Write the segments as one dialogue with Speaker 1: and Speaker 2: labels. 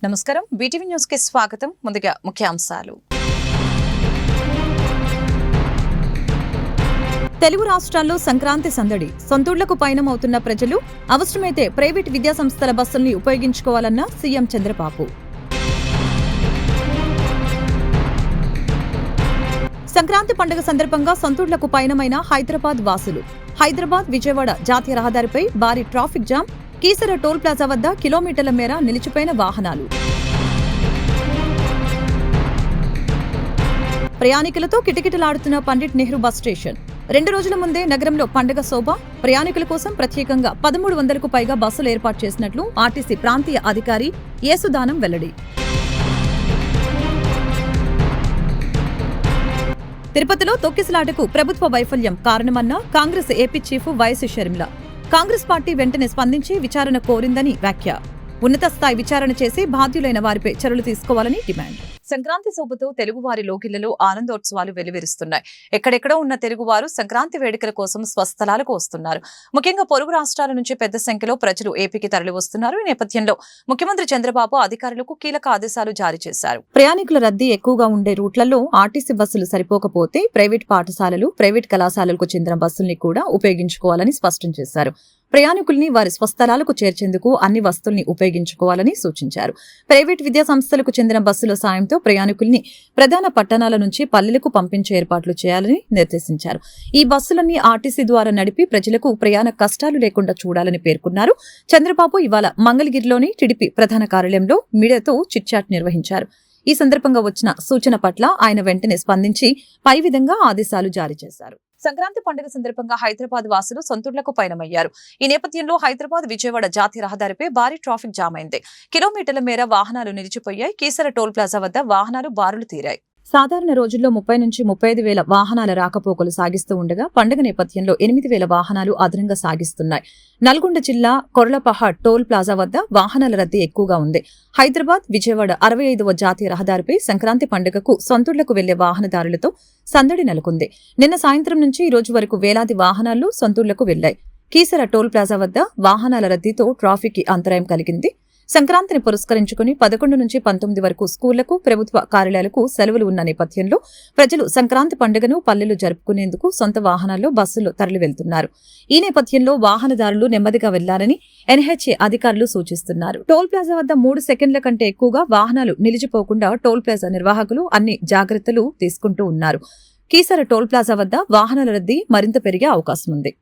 Speaker 1: నమస్కారం. BTV news కి స్వాగతం. ముందుగా ముఖ్యాంశాలు. తెలుగు రాష్ట్రాల్లో సంక్రాంతి సందడి. సొంతూళ్లకు పయనమవుతున్న ప్రజలు అవసరమైతే ప్రైవేట్ విద్యాసంస్థల బస్సుల్ని ఉపయోగించుకోవాలన్న సీఎం చంద్రబాబు. సంక్రాంతి పండుగ సందర్భంగా సొంతూళ్లకు పయనమైన హైదరాబాద్ వాసులు. హైదరాబాద్ విజయవాడ జాతీయ రహదారిపై భారీ traffic jam. Keesara toll plaza వద్ద కిలోమీటర్ల మేర నిలిచిపోయిన వాహనాలు. ప్రయాణికులతో కిటకిటలాడుతున్న పండిట్ నెహ్రూ బస్ స్టేషన్. 2 రోజుల ముందే నగరంలో పండుగ శోభ. ప్రయాణికుల కోసం ప్రత్యేకంగా 1300కు పైగా బస్సులు ఏర్పాటు చేసినట్లు ఆర్టీసీ ప్రాంతీయ అధికారి యేసుదానం వెల్లడి. తిరుపతిలో తొక్కిసలాటకు ప్రభుత్వ వైఫల్యం కారణమన్న Congress AP chief YS Sharmila. Congress party వెంటనే స్పందించి విచారణ కోరిందని వ్యాఖ్య. ఉన్నత స్థాయి విచారణ చేసి బాధ్యులైన వారిపై చర్యలు తీసుకోవాలని డిమాండ్. సంక్రాంతి శోభతో తెలుగువారి లోకిళ్లలో ఆనందోత్సవాలు వెలువరిస్తున్నాయి. ఎక్కడెక్కడో ఉన్న తెలుగువారు సంక్రాంతి వేడుకల కోసం స్వస్థలాలకు వస్తున్నారు. ముఖ్యంగా పొరుగు రాష్ట్రాల నుంచి పెద్ద సంఖ్యలో ప్రజలు ఏపీకి తరలి వస్తున్నారు. ఈ నేపథ్యంలో ముఖ్యమంత్రి చంద్రబాబు అధికారులకు కీలక ఆదేశాలు జారీ చేశారు. ప్రయాణికుల రద్దీ ఎక్కువగా ఉండే రూట్లలో ఆర్టీసీ బస్సులు సరిపోకపోతే ప్రైవేట్ పాఠశాలలు, ప్రైవేట్ కళాశాలలకు చెందిన బస్సుల్ని కూడా ఉపయోగించుకోవాలని స్పష్టం చేశారు. ప్రయాణికుల్ని వారి స్వస్థలాలకు చేర్చేందుకు అన్ని వస్తుల్ని ఉపయోగించుకోవాలని సూచించారు. ప్రైవేట్ విద్యా సంస్థలకు చెందిన బస్సుల సాయంతో ప్రయాణికుల్ని ప్రధాన పట్టణాల నుంచి పల్లెలకు పంపించే ఏర్పాట్లు చేయాలని నిర్దేశించారు. ఈ బస్సులన్నీ ఆర్టీసీ ద్వారా నడిపి ప్రజలకు ప్రయాణ కష్టాలు లేకుండా చూడాలని పేర్కొన్నారు. చంద్రబాబు ఇవాళ మంగళగిరిలోని టీడీపీ ప్రధాన కార్యాలయంలో మీడియాతో చిట్చాట్ నిర్వహించారు. ఈ సందర్భంగా వచ్చిన సూచన పట్ల ఆయన వెంటనే స్పందించి పై విధంగా ఆదేశాలు జారీ చేశారు. సంక్రాంతి పండుగ సందర్భంగా హైదరాబాద్ వాసులు సొంతూళ్లకు పయనమయ్యారు. ఈ నేపథ్యంలో హైదరాబాద్ విజయవాడ జాతీయ రహదారిపై భారీ ట్రాఫిక్ జామ్ అయింది. కిలోమీటర్ల మేర వాహనాలు నిలిచిపోయాయి. కీసర టోల్ ప్లాజా వద్ద వాహనాలు బారులు తీరాయి. సాధారణ రోజుల్లో 30 నుంచి 35 వేల వాహనాల రాకపోకలు సాగిస్తూ ఉండగా పండుగ నేపథ్యంలో 8,000 వాహనాలు అదనంగా సాగిస్తున్నాయి. నల్గొండ జిల్లా కొర్లపహాడ్ టోల్ ప్లాజా వద్ద వాహనాల రద్దీ ఎక్కువగా ఉంది. హైదరాబాద్ విజయవాడ 65వ జాతీయ రహదారిపై సంక్రాంతి పండుగకు సొంతూళ్లకు వెళ్లే వాహనదారులతో సందడి నెలకొంది. నిన్న సాయంత్రం నుంచి ఈ రోజు వరకు వేలాది వాహనాలు సొంతూళ్లకు వెళ్లాయి. కీసర టోల్ ప్లాజా వద్ద వాహనాల రద్దీతో ట్రాఫిక్ కి అంతరాయం కలిగింది. సంక్రాంతిని పురస్కరించుకుని 11 నుంచి 19 వరకు స్కూళ్లకు, ప్రభుత్వ కార్యాలయాలకు సెలవులు ఉన్న నేపథ్యంలో ప్రజలు సంక్రాంతి పండుగను పల్లెలు జరుపుకునేందుకు సొంత వాహనాల్లో బస్సుల్లో తరలి వెళ్తున్నారు. ఈ నేపథ్యంలో వాహనదారులు నెమ్మదిగా వెళ్లాలని ఎన్హెచ్ఏ అధికారులు సూచిస్తున్నారు. టోల్ ప్లాజా వద్ద 3 సెకండ్ల కంటే ఎక్కువగా వాహనాలు నిలిచిపోకుండా టోల్ ప్లాజా నిర్వాహకులు అన్ని జాగ్రత్తలు తీసుకుంటూ ఉన్నారు. కీసర టోల్ ప్లాజా వద్ద వాహనాల రద్దీ మరింత పెరిగే అవకాశం ఉంది.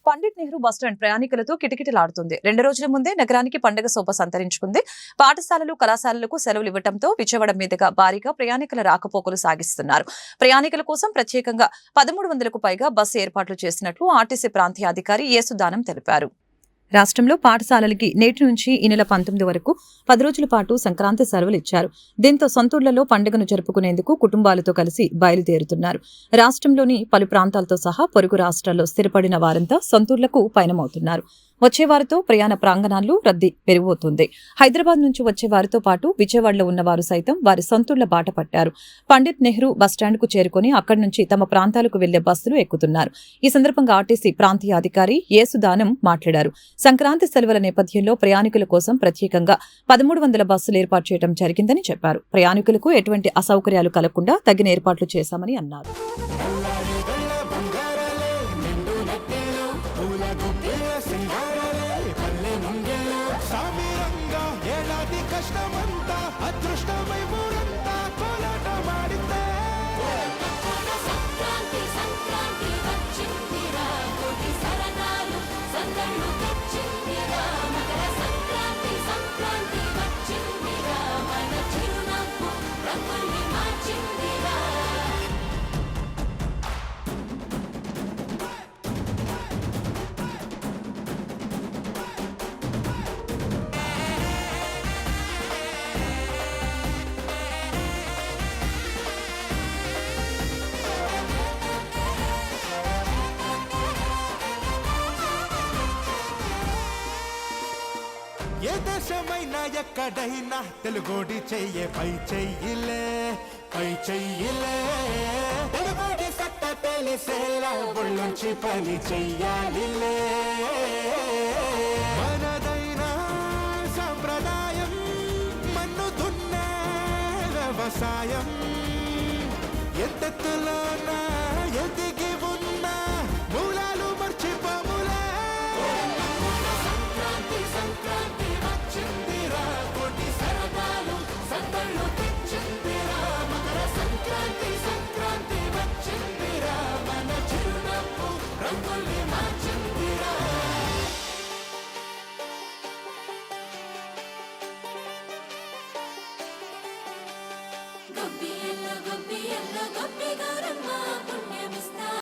Speaker 1: పండిట్ నెహ్రూ బస్టాండ్ ప్రయాణికులతో కిటకిటలాడుతుంది. 2 రోజుల ముందే నగరానికి పండుగ శోభ సంతరించుకుంది. పాఠశాలలు, కళాశాలలకు సెలవులు ఇవ్వడంతో విజయవాడ మీదుగా భారీగా ప్రయాణికుల రాకపోకలు సాగిస్తున్నారు. ప్రయాణికుల కోసం ప్రత్యేకంగా 1300కు పైగా బస్సు ఏర్పాట్లు చేసినట్లు ఆర్టీసీ ప్రాంతీయ అధికారి యేసుదానం తెలిపారు. రాష్ట్రంలో పాఠశాలలకి నేటి నుంచి ఈ నెల 19 వరకు 10 రోజుల పాటు సంక్రాంతి సెలవులు ఇచ్చారు. దీంతో సొంతూళ్లలో పండుగను జరుపుకునేందుకు కుటుంబాలతో కలిసి బయలుదేరుతున్నారు. రాష్ట్రంలోని పలు ప్రాంతాలతో సహా పొరుగు రాష్ట్రాల్లో స్థిరపడిన వారంతా సొంతూళ్లకు పయనమవుతున్నారు. వచ్చే వారితో ప్రయాణ ప్రాంగణాల్లో రద్దీ పెరిగిపోతుంది. హైదరాబాద్ నుంచి వచ్చే వారితో పాటు విజయవాడలో ఉన్నవారు సైతం వారి సొంతూళ్ల బాట పట్టారు. పండిత్ నెహ్రూ బస్టాండ్కు చేరుకుని అక్కడి నుంచి తమ ప్రాంతాలకు వెళ్లే బస్సులు ఎక్కుతున్నారు. ఈ సందర్భంగా ఆర్టీసీ ప్రాంతీయ అధికారి యేసుదానం మాట్లాడారు. సంక్రాంతి సెలవుల నేపథ్యంలో ప్రయాణికుల కోసం ప్రత్యేకంగా 1300 బస్సులు ఏర్పాటు చేయడం జరిగిందని చెప్పారు. ప్రయాణికులకు ఎటువంటి అసౌకర్యాలు కలగకుండా తగిన ఏర్పాట్లు చేశామని అన్నారు.
Speaker 2: ఏ దేశమైనా ఎక్కడైనా తెలుగోడి చెయ్యే పై చెయ్యిలే తెలుగోడి సట్ట తెలిసేలా ఒళ్ళొంచి పని చెయ్యాలిలే మనదైన సంప్రదాయం మన్ను దున్నే వ్యవసాయం ఎంతెత్తులోన ఎదిగి ఉన్న మూలాలు మర్చిపోములే సంక్రాంతి వచ్చిందిరా కోటి సరదాలు సందళ్ళు తెచ్చిందిరా మకర సంక్రాంతి వచ్చిందిరా మన చిరునవ్వు రంగుల్ని మార్చిందిరా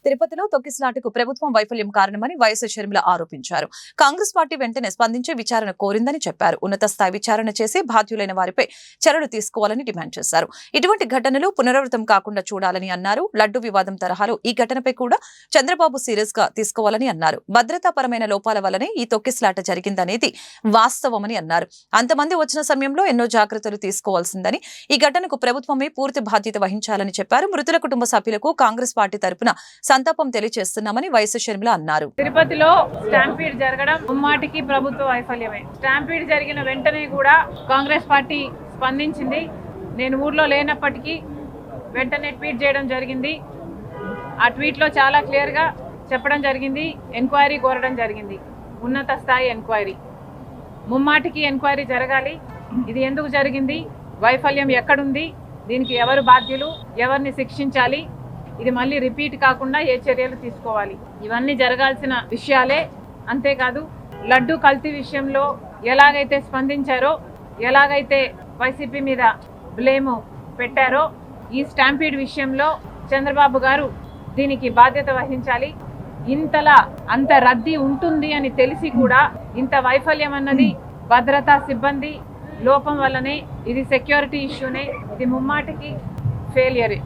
Speaker 2: తిరుపతిలో తొక్కిసలాటకు ప్రభుత్వం వైఫల్యం కారణమని వైఎస్ షర్మిల ఆరోపించారు. కాంగ్రెస్ పార్టీ వెంటనే స్పందించి విచారణ కోరిందని చెప్పారు. ఉన్నత స్థాయి విచారణ చేసి బాధ్యులైన వారిపై చర్యలు తీసుకోవాలని డిమాండ్ చేశారు. ఇటువంటి ఘటనలు పునరావృతం కాకుండా చూడాలని అన్నారు. లడ్డు వివాదం తరహాలో ఈ ఘటనపై కూడా చంద్రబాబు సీరియస్ గా తీసుకోవాలని అన్నారు. భద్రతాపరమైన లోపాల వల్లనే ఈ తొక్కిసలాట జరిగిందనేది వాస్తవమని అన్నారు. అంతమంది వచ్చిన సమయంలో ఎన్నో జాగ్రత్తలు తీసుకోవాల్సిందని, ఈ ఘటనకు ప్రభుత్వమే పూర్తి బాధ్యత వహించాలని చెప్పారు. మృతుల కుటుంబ సభ్యులకు కాంగ్రెస్ పార్టీ తరపున సంతాపం తెలియజేస్తున్నామని వైఎస్ షర్మిల అన్నారు.
Speaker 3: తిరుపతిలో స్టాంపీడ్ జరగడం ముమ్మాటికి ప్రభుత్వ వైఫల్యమే. స్టాంపీడ్ జరిగిన వెంటనే కూడా కాంగ్రెస్ పార్టీ స్పందించింది. నేను ఊర్లో లేనప్పటికీ వెంటనే ట్వీట్ చేయడం జరిగింది. ఆ ట్వీట్లో చాలా క్లియర్గా చెప్పడం జరిగింది, ఎంక్వైరీ కోరడం జరిగింది, ఉన్నత స్థాయి ఎంక్వైరీ. ముమ్మాటికి ఎంక్వైరీ జరగాలి. ఇది ఎందుకు జరిగింది, వైఫల్యం ఎక్కడుంది, దీనికి ఎవరు బాధ్యులు, ఎవరిని శిక్షించాలి, ఇది మళ్ళీ రిపీట్ కాకుండా ఏ చర్యలు తీసుకోవాలి, ఇవన్నీ జరగాల్సిన విషయాలే. అంతేకాదు లడ్డు కల్తీ విషయంలో ఎలాగైతే స్పందించారో, ఎలాగైతే వైసీపీ మీద బ్లేము పెట్టారో, ఈ స్టాంపీడ్ విషయంలో చంద్రబాబు గారు దీనికి బాధ్యత వహించాలి. ఇంతలా అంత రద్దీ ఉంటుంది అని తెలిసి కూడా ఇంత వైఫల్యం అన్నది భద్రతా సిబ్బంది లోపం వల్లనే. ఇది సెక్యూరిటీ ఇష్యూనే, ఇది ముమ్మాటికి ఫెయిలియరే.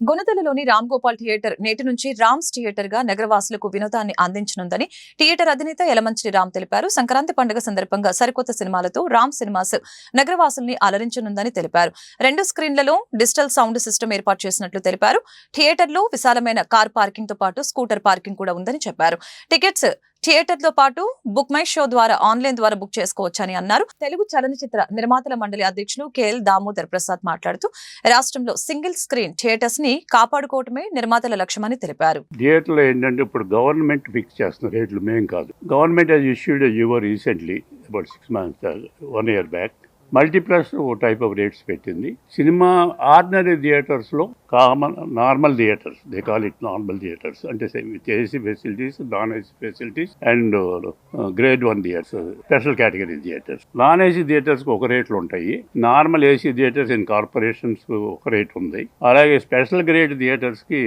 Speaker 1: గుణదలలోని రామ్ గోపాల్ థియేటర్ నేటి నుంచి రామ్స్ థియేటర్ గా నగరవాసులకు వినోదాన్ని అందించనుందని థియేటర్ అధినేత యలమంచిలి రామ్ తెలిపారు. సంక్రాంతి పండుగ సందర్భంగా సరికొత్త సినిమాలతో రామ్ సినిమాస్ నగరవాసుల్ని అలరించనుందని తెలిపారు. 2 స్క్రీన్లలో డిజిటల్ సౌండ్ సిస్టమ్ ఏర్పాటు చేసినట్లు తెలిపారు. థియేటర్ లో విశాలమైన కార్ పార్కింగ్ తో పాటు స్కూటర్ పార్కింగ్ కూడా ఉందని చెప్పారు. టికెట్స్ థియేటర్ తో పాటు బుక్ మై షో ద్వారా ఆన్లైన్ ద్వారా బుక్ చేసుకోవచ్చని అన్నారు. తెలుగు చలనచిత్ర నిర్మాతల మండలి అధ్యక్షులు కేఎల్ దామోదర్ ప్రసాద్ మాట్లాడుతూ రాష్ట్రంలో సింగిల్ స్క్రీన్ థియేటర్స్ ని కాపాడుకోవటమే నిర్మాతల లక్ష్యమని తెలిపారు.
Speaker 4: థియేటర్లో ఏంటంటే ఇప్పుడు గవర్నమెంట్ ఫిక్స్ చేస్తున్న రేట్లు మేం కాదు. Government has issued a UO recently about 6 months, 1 year back. Multiplex ఓ టైప్ ఆఫ్ రేట్స్ పెట్టింది. సినిమా ఆర్డినరీ థియేటర్స్లో normal theatres, they call it normal theatres, అంటే with AC facilities, non AC facilities and grade 1 theatres, special category theatres. Non AC థియేటర్స్కి ఒక రేట్లు ఉంటాయి. Normal AC theatres in corporations ఒక rate ఉంది. అలాగే స్పెషల్ గ్రేడ్ థియేటర్స్కి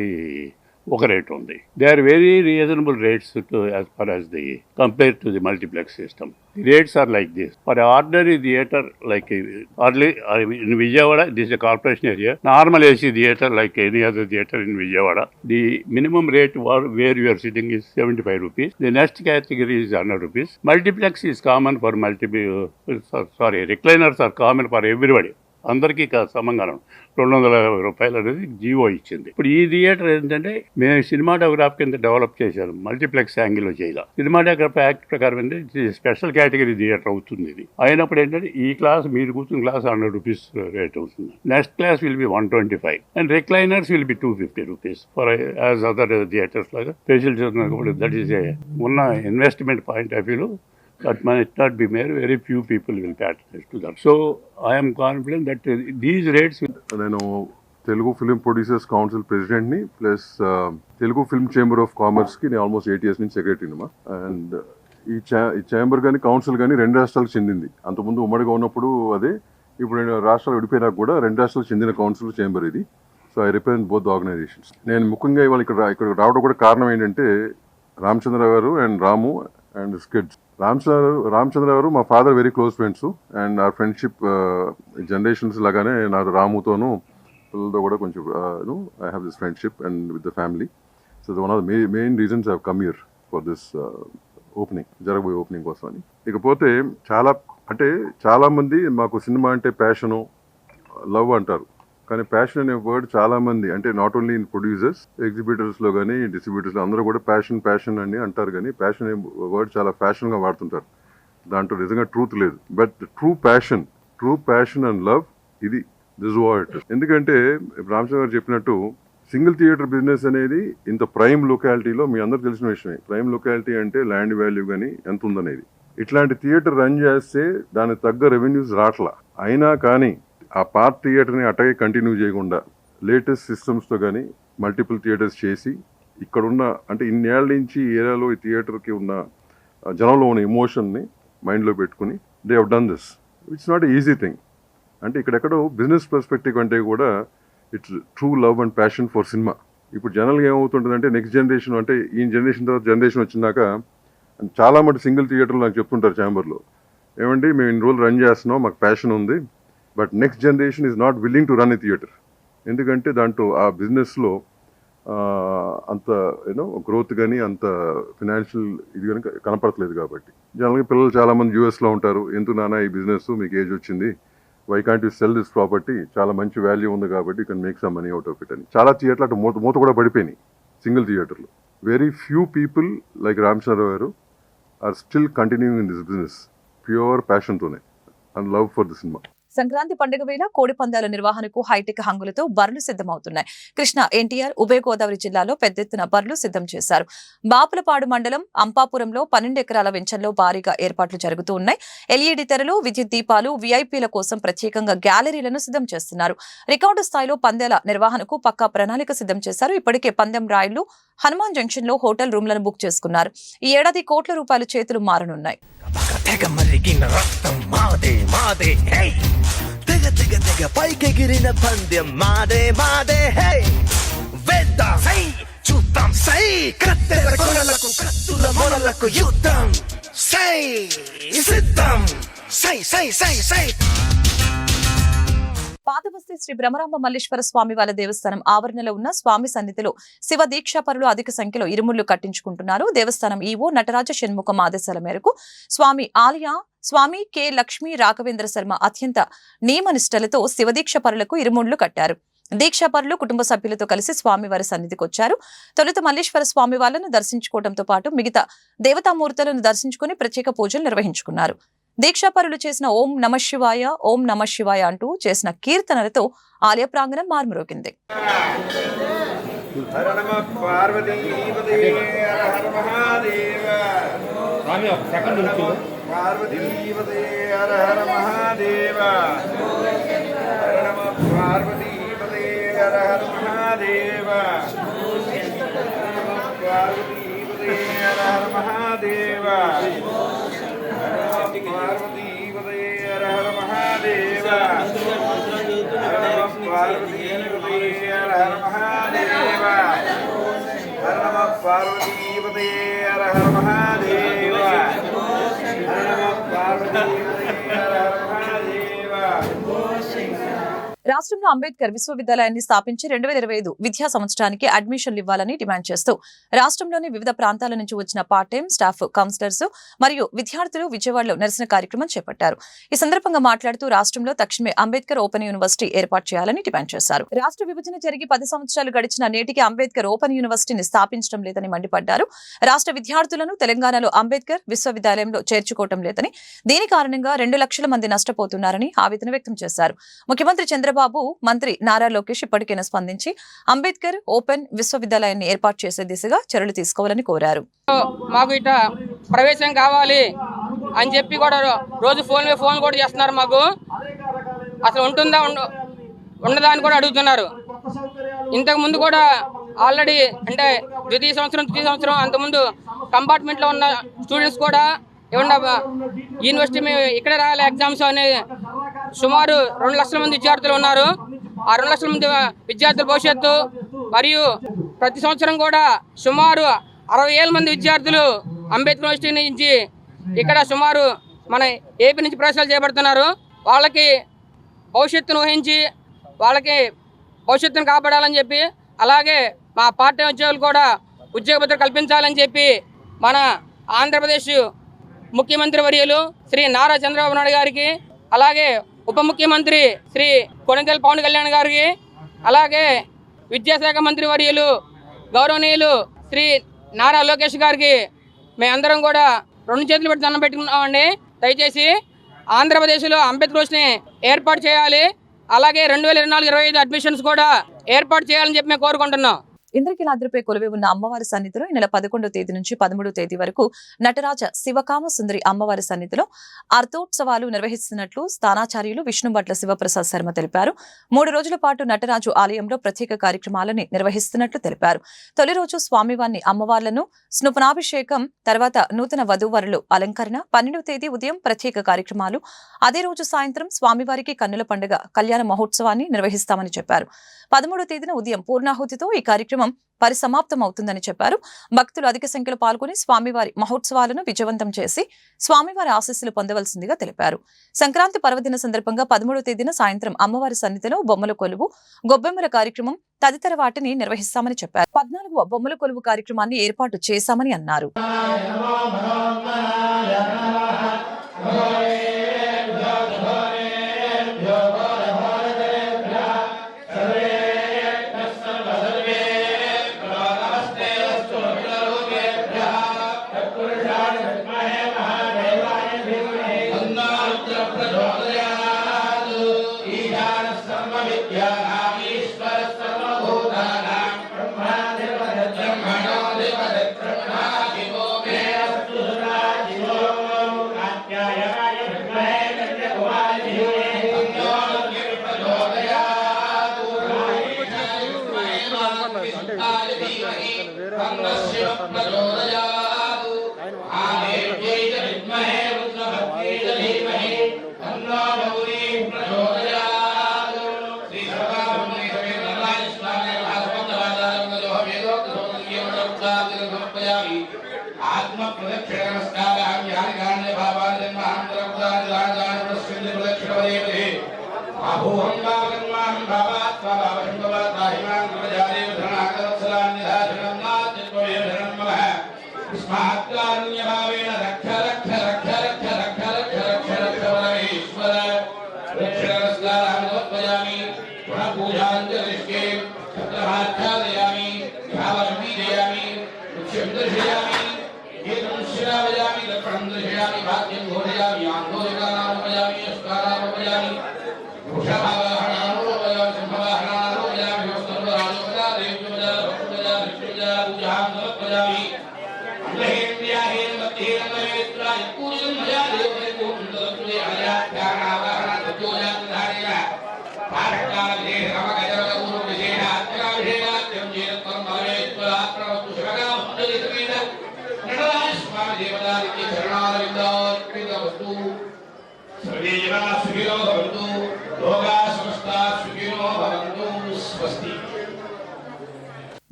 Speaker 4: ఒక రేట్ ఉంది. They are very reasonable rates as far as the compare to the multiplex system. The rates are like this. For an ordinary theatre, like in Vijayawada, this is a corporation area. Normal AC theatre, like any other theatre in Vijayawada, the minimum rate where you are sitting is 75 rupees. The next category is 100 rupees. Multiplex is common for recliners are common for everybody. అందరికీ సమంగానం 250 రూపాయలు అనేది GO ఇచ్చింది. ఇప్పుడు ఈ theatre ఏంటంటే మేము cinematograph కింద develop చేశాను, మల్టీప్లెక్స్ యాంగిల్లో చేయాలి. సినిమాటోగ్రాఫ్ యాక్ట్ ప్రకారం ఏంటంటే స్పెషల్ కేటగిరీ థియేటర్ అవుతుంది ఇది. అయినప్పుడు ఏంటంటే ఈ క్లాస్ మీరు కూర్చున్న క్లాస్ 100 రూపీస్ రేట్ అవుతుంది. Next class will be 125 and recliners will be 250 rupees for as other theatres లాగా ఫెసిలిటీస్. దట్ ఈస్ ఉన్న ఇన్వెస్ట్మెంట్ పాయింట్ ఆఫ్ వ్యూలో that might not be made, very few people will pay attention to that. So I am confident that these rates will...
Speaker 5: నేను Telugu film producers council ప్రెసిడెంట్ని plus Telugu film chamber of కామర్స్కి నేను almost 8 years నుంచి సెక్రటరీనమ్మా. And ఈ chamber కానీ council కానీ 2 రాష్ట్రాలకు చెందింది. అంతకుముందు ఉమ్మడిగా ఉన్నప్పుడు అదే, ఇప్పుడు 2 రాష్ట్రాలు విడిపోయినాక కూడా 2 రాష్ట్రాలకు చెందిన కౌన్సిల్ చేంబర్ ఇది. So I represent both organisations. నేను ముఖ్యంగా ఇవాళ ఇక్కడ రావడం కూడా కారణం ఏంటంటే రామచంద్ర గారు and Ramu and kids. Ramachandra గారు మా father very close friends and ఆ ఫ్రెండ్షిప్ జనరేషన్స్ లాగానే నాకు రాముతోనూ పిల్లలతో కూడా కొంచెం I have this friendship and with the family. So one of the main reasons I come here for this opening, జరగబోయే opening కోసం అని. ఇకపోతే చాలామంది మాకు సినిమా అంటే ప్యాషను, లవ్ అంటారు. కానీ ప్యాషన్ అనే వర్డ్ చాలామంది అంటే నాట్ ఓన్లీ ఇన్ ప్రొడ్యూసర్స్, ఎగ్జిబిటర్స్లో కానీ డిస్ట్రిబ్యూటర్స్లో అందరూ కూడా ప్యాషన్ అని అంటారు. కానీ ప్యాషన్ అనే వర్డ్ చాలా ఫ్యాషన్గా వాడుతుంటారు. దాంట్లో నిజంగా ట్రూత్ లేదు. But true passion and love, ఇది దిస్ వాట్. ఎందుకంటే రామచంద్ర గారు చెప్పినట్టు సింగిల్ థియేటర్ బిజినెస్ అనేది ఇంత ప్రైమ్ లొకాలిటీలో మీ అందరూ తెలిసిన విషయమే. ప్రైమ్ లొకాలిటీ అంటే ల్యాండ్ వాల్యూ కానీ ఎంత ఉందనేది. ఇట్లాంటి థియేటర్ రన్ చేస్తే దానికి తగ్గ రెవెన్యూస్ రావట్లా. అయినా కానీ ఆ పార్ట్ థియేటర్ని అట్టగే కంటిన్యూ చేయకుండా లేటెస్ట్ సిస్టమ్స్తో కానీ మల్టిపుల్ థియేటర్స్ చేసి ఇక్కడున్న అంటే ఇన్నేళ్ళ నుంచి ఈ ఏరియాలో ఈ థియేటర్కి ఉన్న జనంలో ఉన్న ఎమోషన్ని మైండ్లో పెట్టుకుని they have done this. It's not easy thing. అంటే ఇక్కడెక్కడో బిజినెస్ పర్స్పెక్టివ్ అంటే కూడా it's true love and passion for cinema. ఇప్పుడు జనరల్గా ఏమవుతుంటుందంటే నెక్స్ట్ జనరేషన్ అంటే ఈ జనరేషన్ తర్వాత జనరేషన్ వచ్చినాక చాలా మటు సింగిల్ థియేటర్లు నాకు చెప్తుంటారు ఛాంబర్లో, ఏమండి మేము ఇన్ని రోజులు రన్ చేస్తున్నాం, మాకు ప్యాషన్ ఉంది, but next generation is not willing to run a theatre. ఎందుకంటే దాంట్లో ఆ బిజినెస్లో అంత గ్రోత్ కానీ అంత ఫినాన్షియల్ ఇది కానీ కనపడట్లేదు. కాబట్టి జనరల్గా పిల్లలు చాలామంది యూఎస్లో ఉంటారు, ఎందుకు నాన్న ఈ బిజినెస్, మీకు ఏజ్ వచ్చింది, why can't you sell this property, చాలా మంచి వాల్యూ ఉంది కాబట్టి you can make some money out of it అని. చాలా థియేటర్లు అటు మూత కూడా పడిపోయినాయి సింగిల్ థియేటర్లు. Very few people like Ramachandra గారు are still continuing in this business pure ప్యాషన్తోనే and love for the cinema.
Speaker 2: Sankranti పండుగ వేళ కోడి పందాల నిర్వహణకు హైటెక్ హంగులతో బర్లు సిద్ధమవుతున్నాయి. కృష్ణా, ఎన్టీఆర్, ఉభయ గోదావరి జిల్లాలో పెద్ద ఎత్తున బర్లు సిద్ధం చేశారు. బాపులపాడు మండలం అంపాపురంలో 12 ఎకరాల వెంచర్లో భారీగా ఏర్పాట్లు జరుగుతూ ఉన్నాయి. ఎల్ఈడి తెరలు, విద్యుత్ దీపాలు, వీఐపీల కోసం ప్రత్యేకంగా గ్యాలరీలను సిద్ధం చేస్తున్నారు. రికార్డు స్థాయిలో పందేల నిర్వహణకు పక్కా ప్రణాళిక సిద్ధం చేశారు. ఇప్పటికే పందెం రాయిలు హనుమాన్ జంక్షన్ లో హోటల్ రూమ్లను బుక్ చేసుకున్నారు. ఈ ఏడాది కోట్ల రూపాయల చేతులు మారనున్నాయి.
Speaker 6: పైకెగిరిన పందెం మాదే మాదే హే వేద్దాం సై చూద్దాం సై కత్తెర కొనలకు కత్తుల మొనలకు యుద్ధం సై సిద్ధం సై సై సై సై.
Speaker 2: పాతబస్తీ శ్రీ బ్రహ్మరాంబ మల్లేశ్వర స్వామి వారి దేవస్థానం ఆవరణలో ఉన్న స్వామి సన్నిధిలో శివ దీక్షాపరులు అధిక సంఖ్యలో ఇరుముళ్లు కట్టించుకుంటున్నారు. దేవస్థానం ఈవో నటరాజ షణ్ముఖం ఆదేశాల మేరకు స్వామి కె లక్ష్మీ రాఘవేంద్ర శర్మ అత్యంత నియమనిష్టలతో శివదీక్ష పరులకు ఇరుముళ్లు కట్టారు. దీక్షాపరులు కుటుంబ సభ్యులతో కలిసి స్వామివారి సన్నిధికి వచ్చారు. తొలుత మల్లేశ్వర స్వామి వాళ్లను దర్శించుకోవడంతో పాటు మిగతా దేవతామూర్తులను దర్శించుకుని ప్రత్యేక పూజలు నిర్వహించుకున్నారు. దీక్షాపరులు చేసిన ఓం నమ శివాయ అంటూ చేసిన కీర్తనలతో ఆలయ ప్రాంగణం మార్మరోగింది. రాష్ట్రంలో అంబేద్కర్ విశ్వవిద్యాలయాన్ని స్థాపించి 2025 విద్యా సంవత్సరానికి అడ్మిషన్లు ఇవ్వాలని డిమాండ్ చేస్తూ రాష్ట్రంలోని వివిధ ప్రాంతాల నుంచి వచ్చిన పార్ట్ టైం స్టాఫ్, కౌన్సిలర్స్ మరియు విద్యార్థులు విజయవాడలో నిరసన కార్యక్రమం చేపట్టారు. ఈ సందర్భంగా మాట్లాడుతూ రాష్ట్రంలో తక్షణమే అంబేద్కర్ ఓపెన్ యూనివర్సిటీ ఏర్పాటు చేయాలని డిమాండ్ చేశారు. రాష్ట్ర విభజన జరిగి 10 సంవత్సరాలు గడిచిన నేటికి అంబేద్కర్ ఓపెన్ యూనివర్సిటీని స్థాపించడం లేదని మండిపడ్డారు. రాష్ట్ర విద్యార్థులను తెలంగాణలో అంబేద్కర్ విశ్వవిద్యాలయంలో చేర్చుకోవటం లేదని, దీని కారణంగా 2 లక్షల మంది నష్టపోతున్నారని ఆవేదన వ్యక్తం చేశారు. ముఖ్యమంత్రి చంద్రబాబు, మంత్రి నారా లోకేష్ ఇప్పటికైనా స్పందించి అంబేద్కర్ ఓపెన్ విశ్వవిద్యాలయాన్ని ఏర్పాటు చేసే దిశగా చర్యలు తీసుకోవాలని కోరారు.
Speaker 7: మాకు ఇట ప్రవేశం కావాలి అని చెప్పి కూడా రోజు ఫోన్ కూడా చేస్తున్నారు. మాకు అసలు ఉంటుందా ఉండదా అని కూడా అడుగుతున్నారు. ఇంతకు ముందు కూడా ఆల్రెడీ అంటే ద్వితీయ సంవత్సరం అంతకుముందు కంపార్ట్మెంట్లో ఉన్న స్టూడెంట్స్ కూడా ఏమన్నా యూనివర్సిటీ ఇక్కడే రాయాలి ఎగ్జామ్స్ అని సుమారు 2 లక్షల మంది విద్యార్థులు ఉన్నారు. ఆ 2 లక్షల మంది విద్యార్థుల భవిష్యత్తు మరియు ప్రతి సంవత్సరం కూడా సుమారు 60,000 మంది విద్యార్థులు అంబేద్కర్ యూనివర్సిటీ నుంచి ఇక్కడ సుమారు మన ఏపీ నుంచి ప్రవేశాలు చేపడుతున్నారు. వాళ్ళకి భవిష్యత్తును ఊహించి వాళ్ళకి భవిష్యత్తును కాపాడాలని చెప్పి, అలాగే మా పార్ట్ టైం ఉద్యోగులు కూడా ఉద్యోగ భద్రత కల్పించాలని చెప్పి మన ఆంధ్రప్రదేశ్ ముఖ్యమంత్రి వర్యులు శ్రీ నారా చంద్రబాబు నాయుడు గారికి, అలాగే ఉప ముఖ్యమంత్రి శ్రీ కొణిదెల పవన్ కళ్యాణ్ గారికి, అలాగే విద్యాశాఖ మంత్రి వర్యులు గౌరవనీయులు శ్రీ నారా లోకేష్ గారికి మేమందరం కూడా 2 చేతులు పెట్టి దండం పెట్టుకున్నామండి. దయచేసి ఆంధ్రప్రదేశ్లో అంబేద్కర్ యూనివర్సిటీని ఏర్పాటు చేయాలి. అలాగే 2024-25 అడ్మిషన్స్ కూడా ఏర్పాటు చేయాలని చెప్పి మేము కోరుకుంటున్నాం.
Speaker 2: ఇంద్రకీలాద్రిపై కొలువై ఉన్న అమ్మవారి సన్నిధిలో ఈ నెల 11వ తేదీ నుంచి 13వ తేదీ వరకు నటరాజ శివకామ సుందరి అమ్మవారి సన్నిధిలో అర్థోత్సవాలు నిర్వహిస్తున్నట్లు స్థానాచార్యులు విష్ణుభట్ల శివప్రసాద్ శర్మ తెలిపారు. 3 రోజుల పాటు నటరాజు ఆలయంలో ప్రత్యేక కార్యక్రమాలను నిర్వహిస్తున్నట్లు తెలిపారు. తొలి రోజు స్వామివారిని అమ్మవార్లను స్నపనాభిషేకం, తర్వాత నూతన వధూవరులు అలంకరణ, 12వ తేదీ ఉదయం ప్రత్యేక కార్యక్రమాలు, అదే రోజు సాయంత్రం స్వామివారికి కన్నుల పండుగ కళ్యాణ మహోత్సవాన్ని నిర్వహిస్తామని చెప్పారు. 13వ తేదీన ఉదయం పూర్ణాహుతితో ఈ కార్యక్రమం పరిసమాప్తం అవుతుందని చెప్పారు. భక్తులు అధిక సంఖ్యలో పాల్గొని స్వామివారి మహోత్సవాలను విజయవంతం చేసి స్వామివారి ఆశీస్సులు పొందవలసిందిగా తెలిపారు. సంక్రాంతి పర్వదిన సందర్భంగా 13వ తేదీన సాయంత్రం అమ్మవారి సన్నిధిలో బొమ్మల కొలువు, గొబ్బెమ్మల కార్యక్రమం తదితర వాటిని నిర్వహిస్తామని చెప్పారు. 14వ బొమ్మల కొలువు కార్యక్రమాన్ని ఏర్పాటు చేశామని అన్నారు.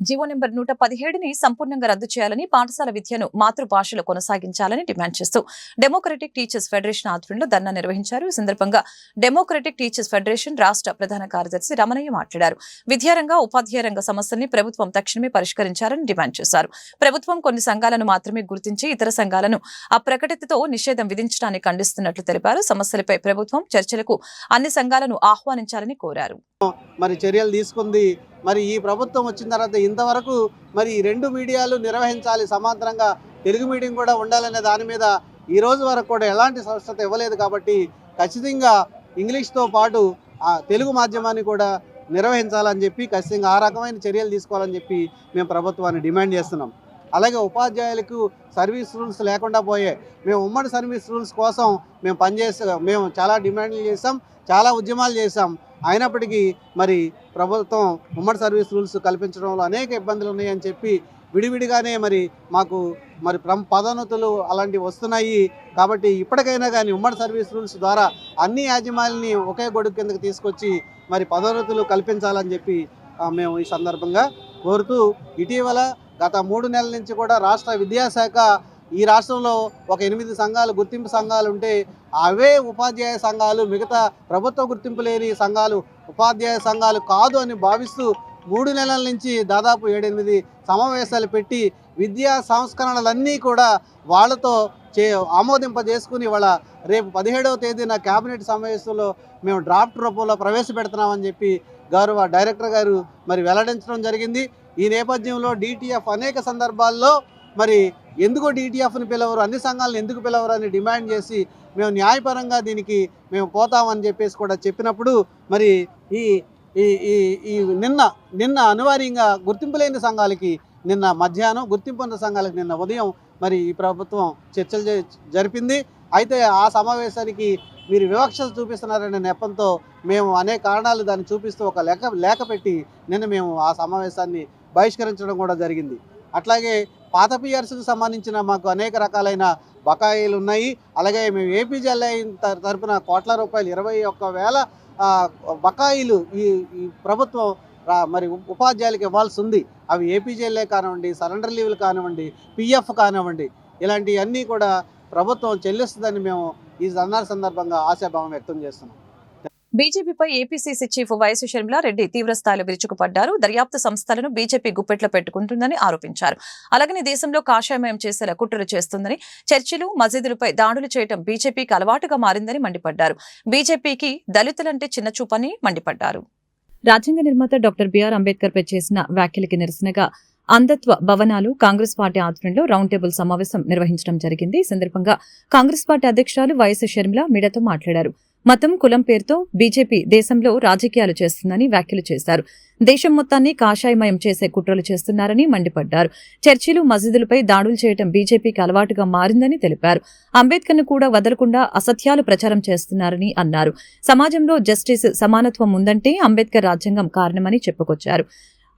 Speaker 2: జీవో నెంబర్ 117ని సంపూర్ణంగా రద్దు చేయాలని, పాఠశాల విద్యను మాతృభాషలో కొనసాగించాలని డిమాండ్ చేస్తూ డెమోక్రటిక్ టీచర్స్ ఫెడరేషన్ ఆధ్వర్యంలో ధర్నా నిర్వహించారు. ఈ సందర్భంగా డెమోక్రటిక్ టీచర్స్ ఫెడరేషన్ రాష్ట్ర ప్రధాన కార్యదర్శి రమణయ్య మాట్లాడారు. విద్యారంగ, ఉపాధ్యాయ రంగ సమస్యల్ని ప్రభుత్వం తక్షణమే పరిష్కరించాలని డిమాండ్ చేశారు. ప్రభుత్వం కొన్ని సంఘాలను మాత్రమే గుర్తించి ఇతర సంఘాలను అప్రకటితతో నిషేధం విధించడాన్ని ఖండిస్తున్నట్లు తెలిపారు. సమస్యలపై ప్రభుత్వం చర్చలకు అన్ని సంఘాలను ఆహ్వానించాలని కోరారు.
Speaker 8: మరి చర్యలు తీసుకుంది. మరి ఈ ప్రభుత్వం వచ్చిన తర్వాత ఇంతవరకు మరి ఈ 2 మీడియాలు నిర్వహించాలి, సమాంతరంగా తెలుగు మీడియం కూడా ఉండాలనే దాని మీద ఈ రోజు వరకు కూడా ఎలాంటి స్పష్టత ఇవ్వలేదు. కాబట్టి ఖచ్చితంగా ఇంగ్లీష్తో పాటు ఆ తెలుగు మాధ్యమాన్ని కూడా నిర్వహించాలని చెప్పి ఖచ్చితంగా ఆ రకమైన చర్యలు తీసుకోవాలని చెప్పి మేము ప్రభుత్వాన్ని డిమాండ్ చేస్తున్నాం. అలాగే ఉపాధ్యాయులకు సర్వీస్ రూల్స్ లేకుండా పోయే మేము ఉమ్మడి సర్వీస్ రూల్స్ కోసం మేము చాలా డిమాండ్లు చేసాం, చాలా ఉద్యమాలు చేసాం. అయినప్పటికీ మరి ప్రభుత్వం ఉమ్మడి సర్వీస్ రూల్స్ కల్పించడంలో అనేక ఇబ్బందులు ఉన్నాయని చెప్పి విడివిడిగానే మాకు పదోన్నతులు అలాంటివి వస్తున్నాయి. కాబట్టి ఇప్పటికైనా కానీ ఉమ్మడి సర్వీస్ రూల్స్ ద్వారా అన్ని యాజమాన్యాలని ఒకే గొడుగు కిందకి తీసుకొచ్చి పదోన్నతులు కల్పించాలని చెప్పి మేము ఈ సందర్భంగా కోరుతూ, ఇటీవల గత 3 నెలల నుంచి కూడా రాష్ట్ర విద్యాశాఖ ఈ రాష్ట్రంలో ఒక 8 సంఘాలు గుర్తింపు సంఘాలు ఉంటే అవే ఉపాధ్యాయ సంఘాలు, మిగతా ప్రభుత్వ గుర్తింపు లేని సంఘాలు ఉపాధ్యాయ సంఘాలు కాదు అని భావిస్తూ 3 నెలల నుంచి దాదాపు 7-8 సమావేశాలు పెట్టి విద్యా సంస్కరణలన్నీ కూడా వాళ్ళతో ఆమోదింపజేసుకుని వాళ్ళ రేపు 17వ తేదీన కేబినెట్ సమావేశంలో మేము డ్రాఫ్ట్ రూపంలో ప్రవేశపెడుతున్నామని చెప్పి గౌరవ డైరెక్టర్ గారు వెల్లడించడం జరిగింది. ఈ నేపథ్యంలో DTF అనేక సందర్భాల్లో ఎందుకో DTFని పిలవరు, అన్ని సంఘాలను ఎందుకు పిలవరు అని డిమాండ్ చేసి మేము న్యాయపరంగా దీనికి మేము పోతామని చెప్పేసి కూడా చెప్పినప్పుడు ఈ నిన్న అనివార్యంగా గుర్తింపు లేని సంఘాలకి నిన్న మధ్యాహ్నం, గుర్తింపు ఉన్న సంఘాలకు నిన్న ఉదయం ఈ ప్రభుత్వం చర్చలు జరిపింది. అయితే ఆ సమావేశానికి మీరు వివక్ష చూపిస్తున్నారనే నెపంతో మేము అనేక కారణాలు దాన్ని చూపిస్తూ ఒక లేఖ పెట్టి నిన్న మేము ఆ సమావేశాన్ని బహిష్కరించడం కూడా జరిగింది. అట్లాగే పాత PRSకు సంబంధించిన మాకు అనేక రకాలైన బకాయిలు ఉన్నాయి. అలాగే మేము APJLI తరఫున కోట్ల రూపాయలు 21,000 బకాయిలు ఈ ప్రభుత్వం ఉపాధ్యాయులకు ఇవ్వాల్సి ఉంది. అవి APJLI కానివ్వండి, సరెండర్ లీవ్లు కానివ్వండి, PF కానివ్వండి, ఇలాంటివన్నీ కూడా ప్రభుత్వం చెల్లిస్తుందని మేము ఈ సందర్భంగా ఆశాభావం వ్యక్తం చేస్తున్నాం.
Speaker 2: బీజేపీపై ఏపీసీసీ చీఫ్ వైఎస్ షర్మిలారెడ్డి తీవ్రస్థాయిలో విరుచుకుపడ్డారు. దర్యాప్తు సంస్థలను బీజేపీ గుప్పెట్లో పెట్టుకుంటుందని ఆరోపించారు. అలాగనే దేశంలో కాషాయమయం చేసేలా కుట్రలు చేస్తుందని, చర్చిలు, మసీదులపై దాడులు చేయడం బీజేపీకి అలవాటుగా మారిందని మండిపడ్డారు. బీజేపీకి దళితులంటే చిన్నచూపని మండిపడ్డారు. రాజ్యాంగ నిర్మాత డాక్టర్ బిఆర్ అంబేద్కర్ పై చేసిన వ్యాఖ్యలకి నిరసనగా అంధత్వ భవనాలు కాంగ్రెస్ పార్టీ ఆధ్వర్యంలో రౌండ్ టేబుల్ సమావేశం నిర్వహించడం జరిగింది. ఈ సందర్భంగా కాంగ్రెస్ పార్టీ అధ్యక్షురాలు వైఎస్ షర్మిల మీడియాతో మాట్లాడారు. మతం, కులం పేరుతో బీజేపీ దేశంలో రాజకీయాలు చేస్తుందని వ్యాఖ్యలు చేశారు. దేశం మొత్తాన్ని కాషాయమయం చేసే కుట్రలు చేస్తున్నారని మండిపడ్డారు. చర్చిలు, మసీదులపై దాడులు చేయడం బీజేపీకి అలవాటుగా మారిందని తెలిపారు. అంబేద్కర్ను కూడా వదలకుండా అసత్యాలు ప్రచారం చేస్తున్నారని అన్నారు. సమాజంలో జస్టిస్, సమానత్వం ఉందంటే అంబేద్కర్ రాజ్యాంగం కారణమని చెప్పుకొచ్చారు.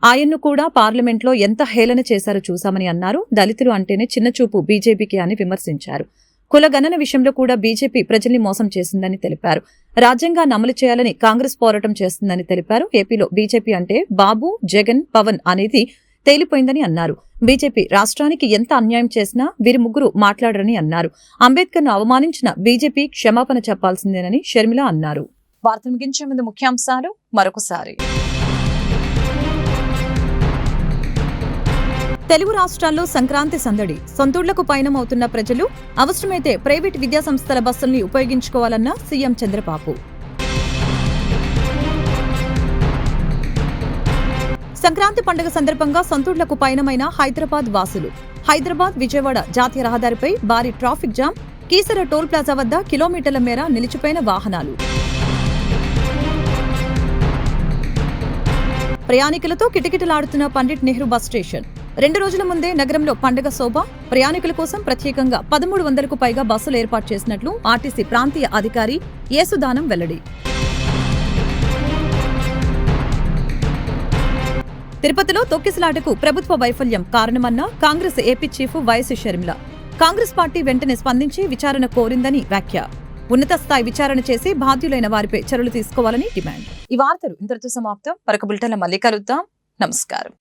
Speaker 2: ఆయన్ను కూడా పార్లమెంట్లో ఎంత హేళన చేశారో చూశామని అన్నారు. దళితులు అంటేనే చిన్నచూపు బీజేపీకి అని విమర్శించారు. కుల గణన విషయంలో కూడా బీజేపీ ప్రజల్ని మోసం చేసిందని తెలిపారు. రాజ్యాంగాన్ని అమలు చేయాలని కాంగ్రెస్ పోరాటం చేస్తుందని తెలిపారు. ఏపీలో బీజేపీ అంటే బాబు, జగన్, పవన్ అనేది తేలిపోయిందని అన్నారు. బీజేపీ రాష్ట్రానికి ఎంత అన్యాయం చేసినా వీరి ముగ్గురు మాట్లాడరని అన్నారు. అంబేద్కర్ను అవమానించిన బీజేపీ క్షమాపణ చెప్పాల్సిందేనని షర్మిల అన్నారు. వార్తలు ముగించే ముందు ముఖ్యాంశాలు మరొకసారి. తెలుగు రాష్ట్రాల్లో సంక్రాంతి సందడి. సొంతూళ్లకు పయనమవుతున్న ప్రజలు అవసరమైతే ప్రైవేట్ విద్యాసంస్థల బస్సుల్ని ఉపయోగించుకోవాలన్న సీఎం చంద్రబాబు. సంక్రాంతి పండుగ సందర్భంగా సొంతూళ్లకు పయనమైన హైదరాబాద్ వాసులు. హైదరాబాద్ విజయవాడ జాతీయ రహదారిపై భారీ traffic jam. Keesara toll plaza వద్ద కిలోమీటర్ల మేర నిలిచిపోయిన వాహనాలు. ప్రయాణికులతో కిటకిటలాడుతున్న పండిట్ నెహ్రూ బస్ స్టేషన్. 2 రోజుల ముందే నగరంలో పండుగ శోభ. ప్రయాణికుల కోసం ప్రత్యేకంగా 1300కు పైగా బస్సులు ఏర్పాటు చేసినట్లు ఆర్టీసీ ప్రాంతీయ అధికారి యేసుదానం వెల్లడి. తిరుపతిలో తొక్కిసలాటకు ప్రభుత్వ వైఫల్యం కారణమన్న Congress AP chief YS Sharmila. Congress party వెంటనే స్పందించి విచారణ కోరిందని వ్యాఖ్య. ఉన్నత స్థాయి విచారణ చేసి బాధ్యులైన వారిపై చర్యలు తీసుకోవాలని డిమాండ్. ఈ వార్తలు ఇంతటితో సమాప్తం. మరొక బులెటిన్లో మళ్ళీ కలుద్దాం. నమస్కారం.